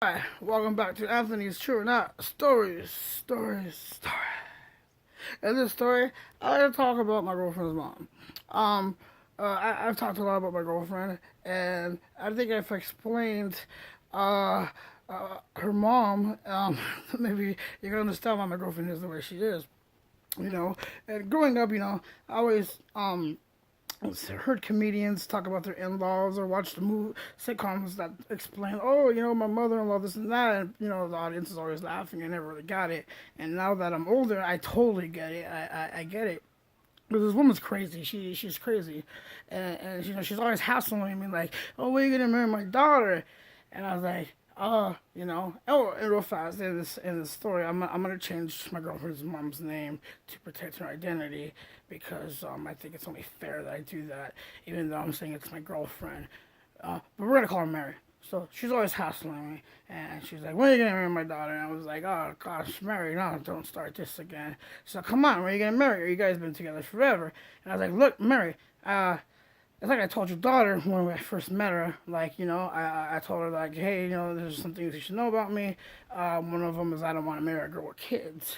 Hi, welcome back to Anthony's True or Not Stories. In this story, I like to talk about my girlfriend's mom. Um, I've talked a lot about my girlfriend, and I think I've explained uh, her mom. Maybe you can understand why my girlfriend is the way she is. You know, and growing up, I always heard comedians talk about their in-laws or watched the movie sitcoms that explain, oh, my mother-in-law, this and that, and the audience is always laughing. I never really got it, and now that I'm older, I totally get it. I get it. But this woman's crazy. She's crazy, and she's always hassling me like, oh, when are you gonna marry my daughter? And I was like, oh, and real fast in this story, I'm gonna change my girlfriend's mom's name to protect her identity because I think it's only fair that I do that, even though I'm saying it's my girlfriend. But we're gonna call her Mary. So she's always hassling me, and she's like, "When are you gonna marry my daughter?" And I was like, "Oh gosh, Mary, no, don't start this again." So come on, when are you gonna marry her? You guys been together forever. And I was like, "Look, Mary, it's like I told your daughter when I first met her. Like, I told her like, hey, there's some things you should know about me. One of them is I don't want to marry a girl with kids."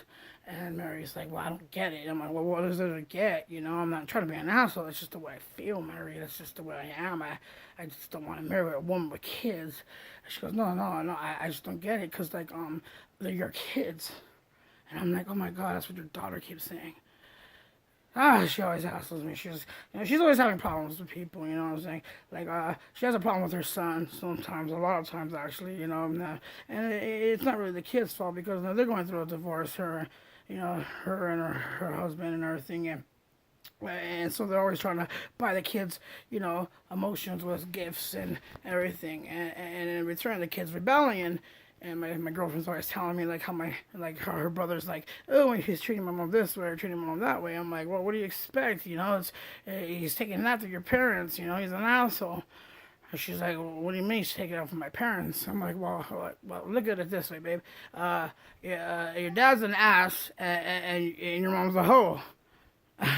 And Mary's like, well, I don't get it. I'm like, well, what is there to get? I'm not trying to be an asshole. It's just the way I feel, Mary. That's just the way I am. I just don't want to marry a woman with kids. And she goes, no, no, no. I just don't get it because, like, they're your kids. And I'm like, oh, my God, that's what your daughter keeps saying. She always hassles me. She's always having problems with people. You know what I'm saying? Like, she has a problem with her son sometimes, a lot of times actually. And it's not really the kid's fault because they're going through a divorce. Her and her husband and everything, and so they're always trying to buy the kids, emotions with gifts and everything, and in return the kids rebelling. And my girlfriend's always telling me like how her brother's like, oh, he's treating my mom this way or treating my mom that way. I'm like, well, what do you expect? He's taking after your parents. He's an asshole. And she's like, well, what do you mean he's taking after my parents? I'm like, well, look at it this way, babe. Yeah, your dad's an ass, and your mom's a hoe.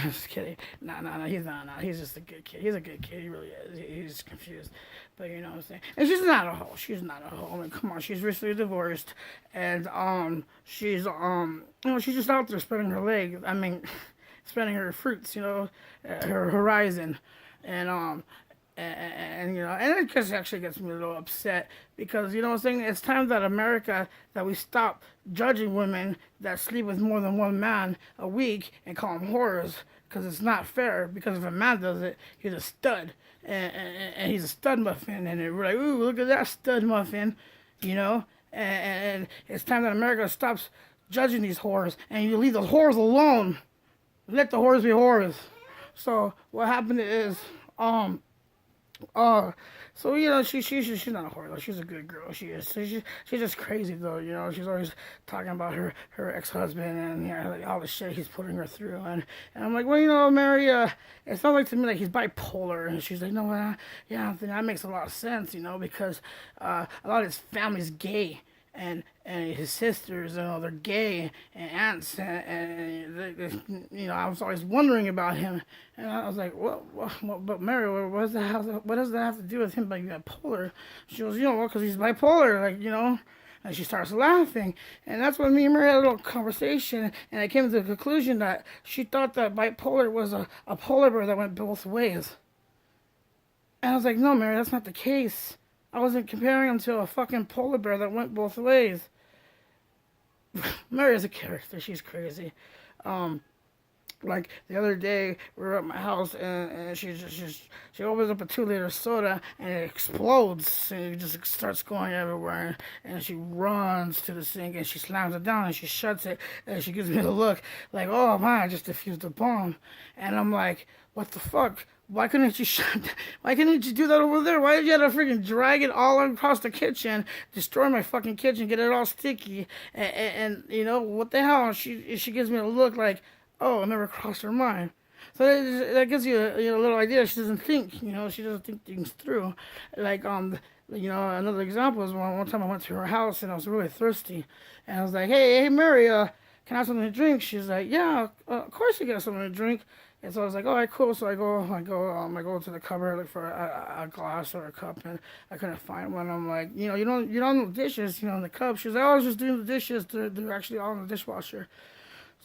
Just kidding. No, he's not. No, he's just a good kid. He's a good kid. He really is. He's confused. But you know what I'm saying? And she's not a hoe. She's not a hoe. I mean, come on. She's recently divorced. And, she's just out there spreading her legs. I mean, spreading her fruits, her horizon. And, and it just actually gets me a little upset because you know what I'm saying. It's time that that we stop judging women that sleep with more than one man a week and call them whores because it's not fair. Because if a man does it, he's a stud, and he's a stud muffin, and we're like, ooh, look at that stud muffin, you know. And it's time that America stops judging these whores and you leave those whores alone. Let the whores be whores. So what happened is, uh, so she's not a whore though. She's a good girl. She is. She's just crazy though. She's always talking about her ex husband and like, all the shit he's putting her through. And I'm like, well, Mary, it sounds like to me like he's bipolar. And she's like, no, yeah, I think that makes a lot of sense. Because a lot of his family's gay and his sisters, they're gay, and aunts, I was always wondering about him, and I was like, but Mary, what does that have to do with him being bipolar? She goes, because he's bipolar, And she starts laughing, and that's when me and Mary had a little conversation, and I came to the conclusion that she thought that bipolar was a polar bear that went both ways. And I was like, no, Mary, that's not the case. I wasn't comparing him to a fucking polar bear that went both ways. Mary is a character. She's crazy. Um, like the other day, we were at my house and she opens up a 2 liter soda and it explodes and it just starts going everywhere. And she runs to the sink and she slams it down and she shuts it and she gives me the look like, oh man, I just defused a bomb. And I'm like, what the fuck? Why couldn't you Why couldn't you do that over there? Why did you have to freaking drag it all across the kitchen, destroy my fucking kitchen, get it all sticky, and what the hell? She gives me a look like, oh, it never crossed her mind. So that gives you a little idea. She doesn't think, she doesn't think things through. Like another example is one time I went to her house and I was really thirsty, and I was like, hey Mary, can I have something to drink? She's like, yeah, of course you got something to drink. And so I was like, all right, cool. So I go to the cupboard, look for a glass or a cup, and I couldn't find one. I'm like, you don't know dishes, in the cup. She was like, oh, I was just doing the dishes. They're actually all in the dishwasher.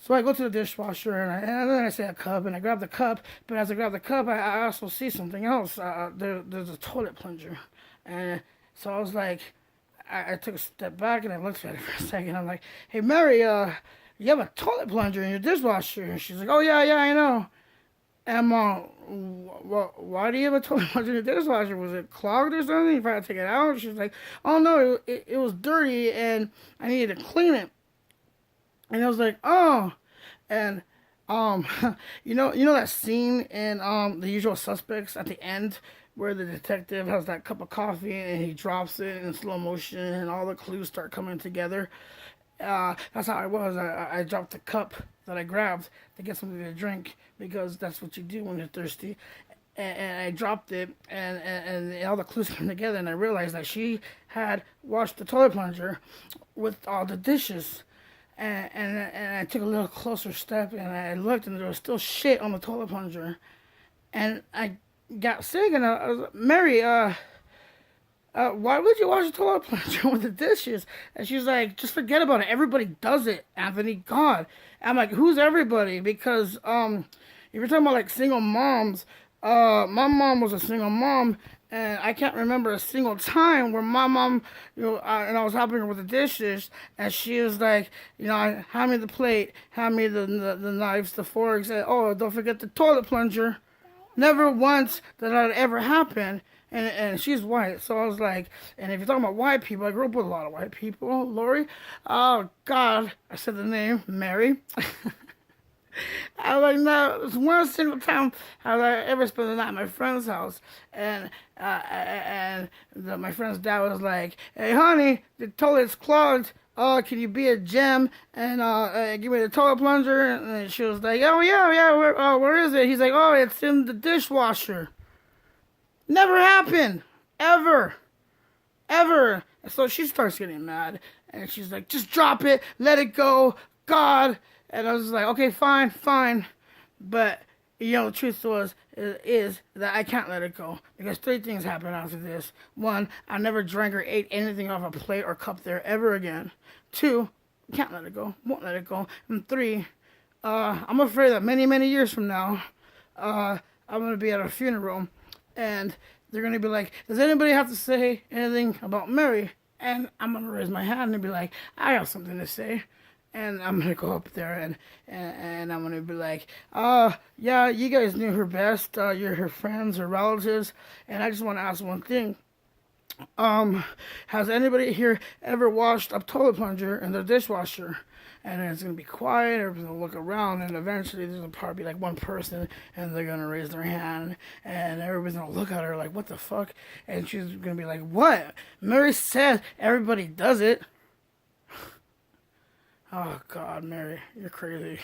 So I go to the dishwasher and then I see a cup and I grab the cup. But as I grab the cup, I also see something else. There's a toilet plunger, and so I was like, I took a step back and I looked at it for a second. I'm like, hey Mary, you have a toilet plunger in your dishwasher? And she's like, oh yeah, I know. And I'm why do you have a toilet plunger in your dishwasher? Was it clogged or something? If I had to take it out? She's like, oh no, it was dirty and I needed to clean it. And I was like, oh, and um, you know that scene in The Usual Suspects at the end where the detective has that cup of coffee and he drops it in slow motion and all the clues start coming together. That's how I was. I dropped the cup that I grabbed to get something to drink because that's what you do when you're thirsty. And I dropped it, and all the clues came together, and I realized that she had washed the toilet plunger with all the dishes. And I took a little closer step, and I looked, and there was still shit on the toilet plunger. And I got sick, and I was like, Mary, why would you wash the toilet plunger with the dishes? And she's like, just forget about it. Everybody does it, Anthony. God. And I'm like, who's everybody? Because if you're talking about like single moms, my mom was a single mom, and I can't remember a single time where my mom, and I was helping her with the dishes, and she was like, hand me the plate, hand me the knives, the forks, and oh, don't forget the toilet plunger. Never once did that ever happen. And she's white, so I was like, and if you're talking about white people, I grew up with a lot of white people. Lori, oh God, I said the name, Mary. I was like, no, it's one single time have I ever spent the night at my friend's house, and my friend's dad was like, hey honey, the toilet's clogged. Can you be a gem and give me the toilet plunger? And she was like, oh yeah, where is it? He's like, oh, it's in the dishwasher. Never happened. Ever. Ever. And so she starts getting mad. And she's like, just drop it. Let it go. God. And I was like, okay, fine. But, the truth is that I can't let it go. Because 3 things happened after this. 1, I never drank or ate anything off a plate or cup there ever again. 2, can't let it go. Won't let it go. And 3, I'm afraid that many, many years from now, I'm going to be at a funeral. And they're going to be like, does anybody have to say anything about Mary? And I'm going to raise my hand and be like, I have something to say. And I'm going to go up there and I'm going to be like, yeah, you guys knew her best. You're her friends or relatives. And I just want to ask one thing. Has anybody here ever washed a toilet plunger in their dishwasher? And then it's going to be quiet, everybody's going to look around, and eventually there's going to probably be like one person, and they're going to raise their hand, and everybody's going to look at her like, what the fuck? And she's going to be like, what? Mary said everybody does it. Oh, God, Mary, you're crazy.